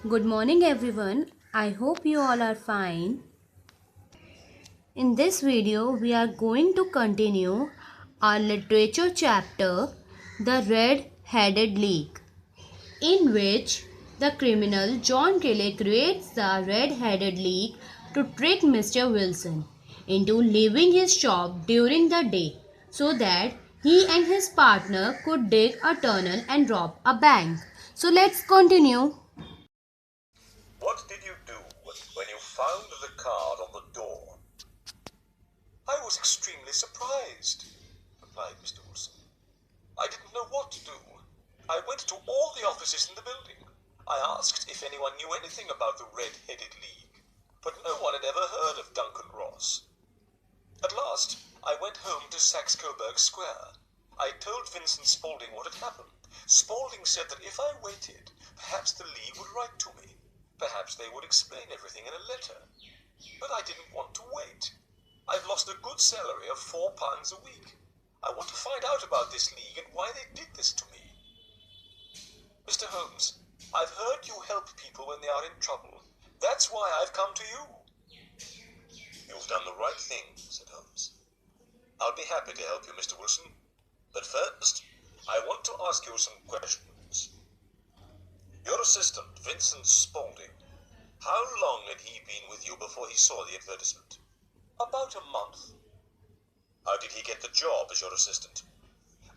Good morning, everyone. I hope you all are fine. In this video, we are going to continue our literature chapter, The Red-Headed League, in which the criminal John Kelly creates the Red-Headed League to trick Mr. Wilson into leaving his shop during the day so that he and his partner could dig a tunnel and rob a bank. So let's continue. What did you do when you found the card on the door? I was extremely surprised, replied Mr. Wilson. I didn't know what to do. I went to all the offices in the building. I asked if anyone knew anything about the Red-Headed League, but no one had ever heard of Duncan Ross. At last, I went home to Saxe-Coburg Square. I told Vincent Spaulding what had happened. Spaulding said that if I waited, perhaps the League would write to me. Perhaps they would explain everything in a letter. But I didn't want to wait. I've lost a good salary of £4 a week. I want to find out about this League and why they did this to me. Mr. Holmes, I've heard you help people when they are in trouble. That's why I've come to you. You've done the right thing, said Holmes. I'll be happy to help you, Mr. Wilson. But first, I want to ask you some questions. Your assistant, Vincent Spaulding, how long had he been with you before he saw the advertisement? About a month. How did he get the job as your assistant?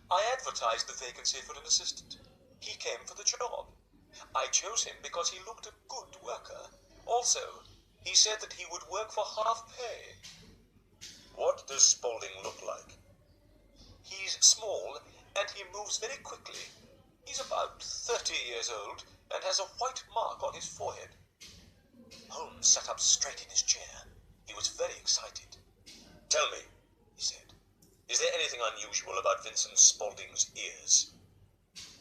I advertised the vacancy for an assistant. He came for the job. I chose him because he looked a good worker. Also, he said that he would work for half pay. What does Spaulding look like? He's small and he moves very quickly. He's about 30 years old and has a white mark on his forehead. Holmes sat up straight in his chair. He was very excited. Tell me, he said, is there anything unusual about Vincent Spaulding's ears?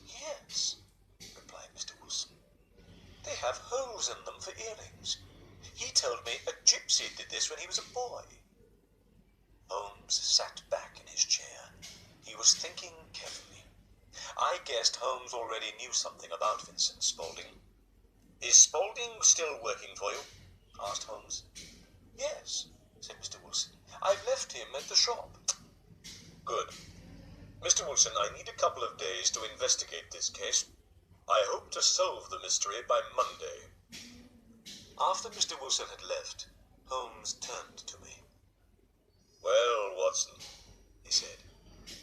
Yes, replied Mr. Wilson. They have holes in them for earrings. He told me a gypsy did this when he was a boy. Holmes sat back in his chair. He was thinking carefully. I guessed Holmes already knew something about Vincent Spaulding. Is Spaulding still working for you? Asked Holmes. Yes, said Mr. Wilson. I've left him at the shop. Good. Mr. Wilson, I need a couple of days to investigate this case. I hope to solve the mystery by Monday. After Mr. Wilson had left, Holmes turned to me. Well, Watson, he said,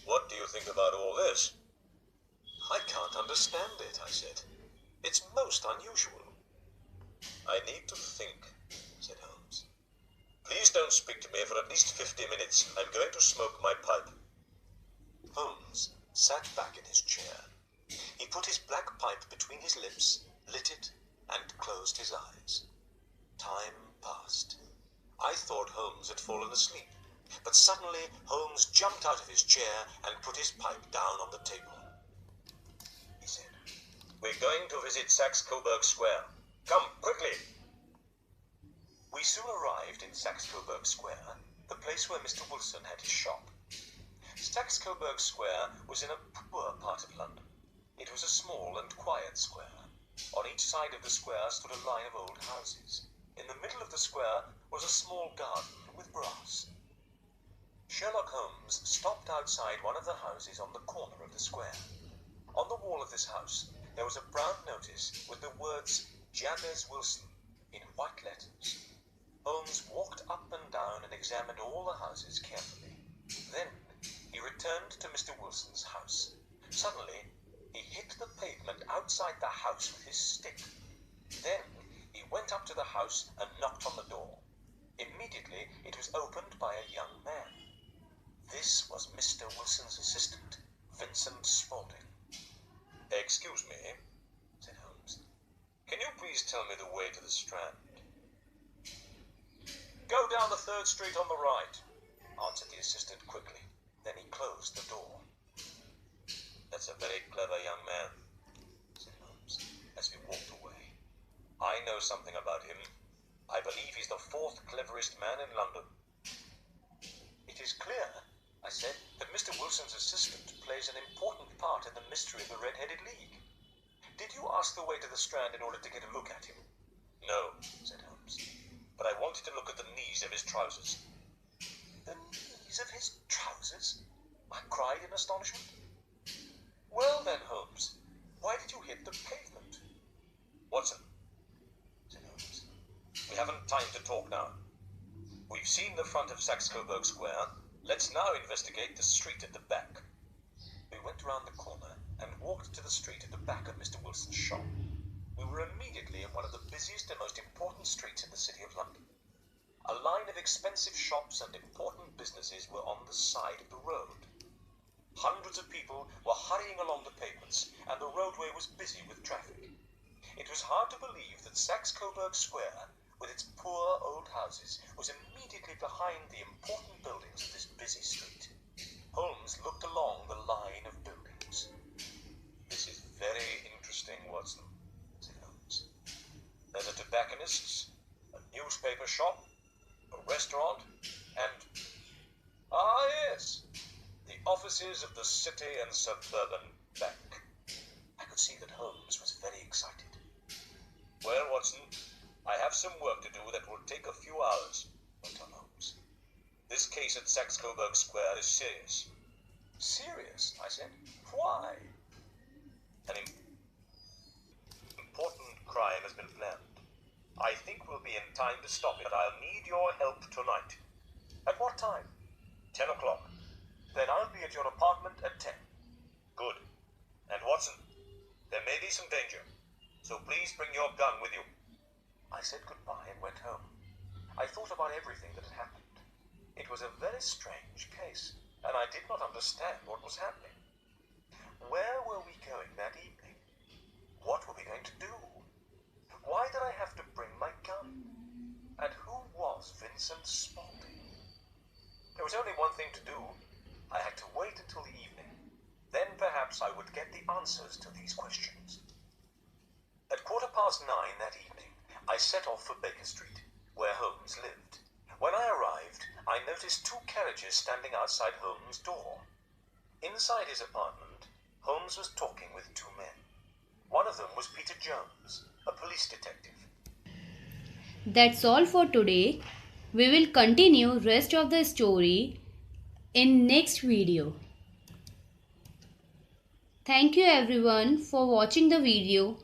what do you think about all this? I can't understand it, I said. It's most unusual. I need to think, said Holmes. Please don't speak to me for at least 50 minutes. I'm going to smoke my pipe. Holmes sat back in his chair. He put his black pipe between his lips, lit it, and closed his eyes. Time passed. I thought Holmes had fallen asleep, but suddenly Holmes jumped out of his chair and put his pipe down on the table. He said, We're going to visit Saxe-Coburg Square. Come, quickly! We soon arrived in Saxe-Coburg Square, the place where Mr. Wilson had his shop. Saxe-Coburg Square was in a poor part of London. It was a small and quiet square. On each side of the square stood a line of old houses. In the middle of the square was a small garden with grass. Sherlock Holmes stopped outside one of the houses on the corner of the square. On the wall of this house there was a brown notice with the words Jabez Wilson in white letters. Holmes walked up and down and examined all the houses carefully. Then he returned to Mr. Wilson's house. Suddenly he hit the pavement outside the house with his stick. Then he went up to the house and knocked on the door. Immediately it was opened by a young man. This was Mr. Wilson's assistant, Vincent Spaulding. Excuse me, said Holmes. Can you please tell me the way to the Strand? Go down the 3rd Street on the right, answered the assistant quickly. Then he closed the door. That's a very clever young man, said Holmes, as we walked away. I know something about him. I believe he's the 4th cleverest man in London. It is clear, I said, that Mr. Wilson's assistant plays an important part in the mystery of the Red-Headed League. Did you ask the way to the Strand in order to get a look at him? No, said Holmes. But I wanted to look at the knees of his trousers. The knees of his trousers? I cried in astonishment. Well then, Holmes, why did you hit the pavement? Watson, said Holmes, we haven't time to talk now. We've seen the front of Saxe-Coburg Square. Let's now investigate the street at the back. We went round the corner and walked to the street at the back of Mr. Wilson's shop. We were immediately in one of the busiest and most important streets in the City of London. A line of expensive shops and important businesses were on the side of the road. Hundreds of people were hurrying along the pavements, and the roadway was busy with traffic. It was hard to believe that Saxe-Coburg Square, with its poor old houses, was immediately behind the important buildings of this busy street. Holmes looked along the line of buildings. This is very interesting, Watson, said Holmes. There's a tobacconist's, a newspaper shop, a restaurant, and... ah, yes, the offices of the City and Suburban Bank. I could see that Holmes was very excited. Well, Watson, I have some work to do that will take a few hours, went on Holmes. This case at Saxe-Coburg Square is serious. Serious? I said. Why? An important crime has been planned. I think we'll be in time to stop it, but I'll need your help tonight. At what time? 10 o'clock. Then I'll be at your apartment at 10. Good. And Watson, there may be some danger, so please bring your gun with you. I said goodbye and went home. I thought about everything that had happened. It was a very strange case, and I did not understand what was happening. Where were we going that evening? What were we going to do? Why did I have to bring my gun? And who was Vincent Spaulding? There was only one thing to do. I had to wait until the evening. Then perhaps I would get the answers to these questions. At 9:15 that evening, I set off for Baker Street, where Holmes lived. When I arrived, I noticed two carriages standing outside Holmes' door. Inside his apartment, Holmes was talking with two men. One of them was Peter Jones, a police detective. That's all for today. We will continue rest of the story in next video. Thank you everyone for watching the video.